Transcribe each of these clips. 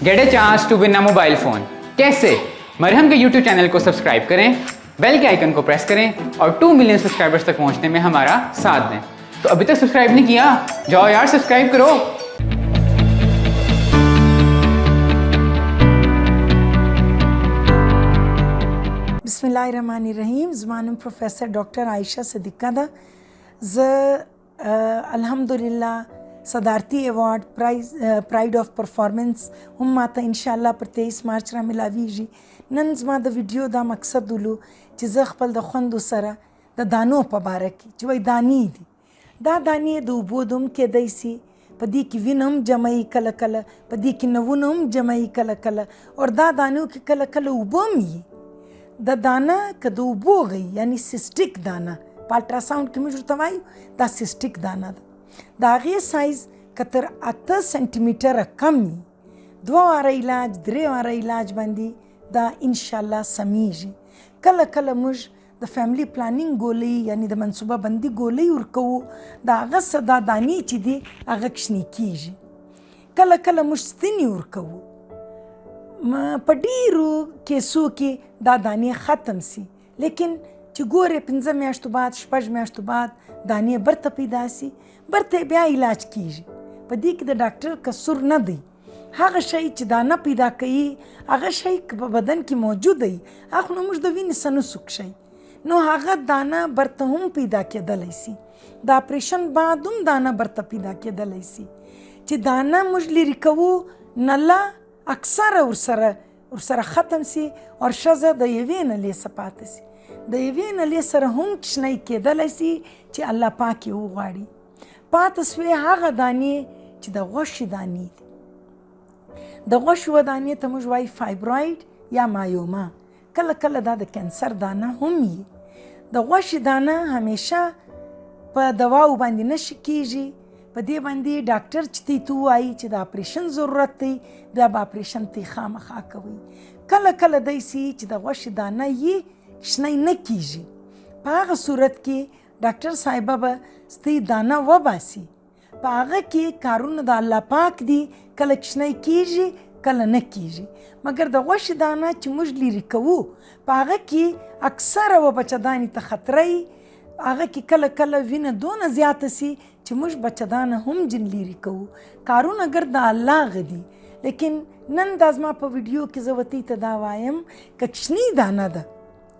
Gate a chance to win a mobile phone. कैसे? मरहम के YouTube channel को subscribe करें, बेल के आइकन को प्रेस करें और 2 मिलियन सब्सक्राइबर्स तक पहुंचने में हमारा साथ दें। तो अभी तक सब्सक्राइब नहीं किया? जाओ यार सब्सक्राइब करो। बिस्मिल्लाहिर्रहमानिर्रहीम। ज़मानुम प्रोफेसर डॉक्टर आयशा सिद्दीक़ा दा ज़ अल्हम्दुलिल्लाह सदारती एवॉर्ड प्राइड ऑफ परफॉर्मेंस हम माता इंशाअल्लाह पर 23 मार्च रा मिलावीږي। नन زما د ویډیو دا مقصد ولو چې زه خپل د خوندو سره د دانو په باره کې چې وای دانی دي، دا دانی د اوبو دوم کېدای سي، په دې کې وینم جمعي کله کله، په دې کې نوونه هم جمعي کله کله، او دا دانو کې کله کله اوبه هم وي. د دانه که د اوبو غي یعنی سیسټیک دانه په الټراساوند کې موږ ورته وایو دا سیسټیک دانه ده. د هغې سایز که تر 8 سانتي میټره کم وي، 2 واره علاج 3 واره علاج باندې دا انشاءالله سمیږي. کله کله موږ د فیملی پلانینګ ګولۍ یعنی د منصوبه بندي ګولۍ ورکوو، د هغه څه دا دانې چې دي هغه کوچني کېږي. کله کله موږ ستنې ورکوو، په ډیرو کیسو کې دا دانې ختم سي، لیکن چې ګورې 5 میاشتو بعد 6 میاشتو بعد دانې برته پیدا سي، برته بیا علاج کیږي. په دې کې د ډاکټر قصور نه دی. هغه شی چې دانه پیدا کوي هغه شی په بدن کې موجود دی، هغه نو موږ د وینې څه نسو کشی، نو هغه دانه برته هم پیدا کېدلی سي. د اپریشن بعد هم دانه برته پیدا کېدلی سي. چې دانه موږ لرې کوو نله اکثره ورسره ختم سي او ښځه د یوې نلې څخه پاتې سي. د یوې نلې سره هم کوچنی کېدلی سي چې الله پاک یې وغواړي. پاتې سوې هغه دانې چې د غوښې دانې دي. د غوښې ودانې ته موږ وایي فایبروید یا مایوما، کله کله دا د کینسر دانه هم وي. د غوښې دانه همیشه په دواو باندې نشي کېږي، په دې باندې ډاکټر چې تی ته وایي چې د اپریشن ضرورت دی بیا به اپریشن تی خامخا کوي. کله کله دی سي چې د غوښې دانه یې شنی نه کېږي، په هغه صورت کې ډاکټر صاحبه به ستی دانه وباسي. په هغه کې کارونه د الله پاک دي، کله کوچنی کېږي کله نه کېږي. مګر د غوښې دانه چې موږ لرې کوو په هغه کې اکثره و بچهدانې ته خطره وي، هغه کې کله کله وینه دونه زیاته سي چې موږ بچهدانه هم جن لرې کوو. کارونه ګر د الله غدي، لیکن نن دا زما په ویډیو کې زه وتی ته دا وایم که کوچنۍ دانه ده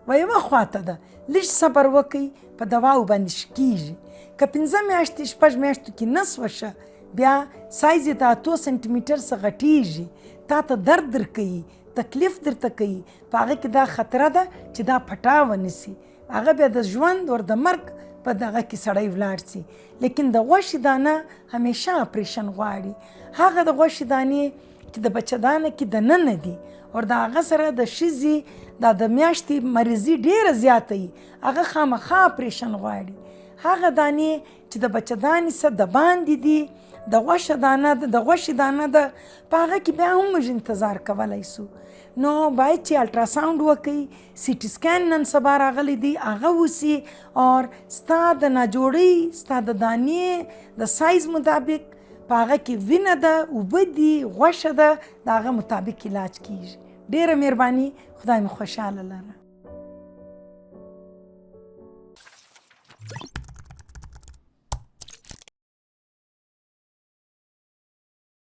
و یوه خواته ده، لږ صبر وکئ، په دواو باندې ښه کېږي. که 5 میاشتې 6 میاشتو کې نس وشه بیا سایز یې د 8 سانتي میټر څخه غټېږي، تا ته درد درکوي، تکلیف درته کوي، په هغه کې دا خطره ده چې دا پټا ونیسي، هغه بیا د ژوند ور د مرګ په دغه کې سړی ولاړ سي. لیکن د غوښې دانه همیشه اپریشن غواړي. هغه د غوښې دانې چې د بچهدانه کې دننه دي او د هغه سره د ښځې دا د میاشتې مریضي ډیره زیاته وي، هغه خامخا اپریشن غواړي. هغه دانې چې د بچهدانې څخه د باندې دي د غوښې دانه ده، په هغه کې بیا هم موږ انتظار کولی سو. نو باید چې الټراساوند وکړي، سی ټي سکین نن سبا راغلی دی هغه وسي، او ستا د ناجوړۍ ستا د دانې د سایز مطابق په هغه کې وینه ده، اوبه دي، غوښه ده، د هغه مطابق علاج کیږي. ډیره مهرباني، خدای مو خوشحاله لره.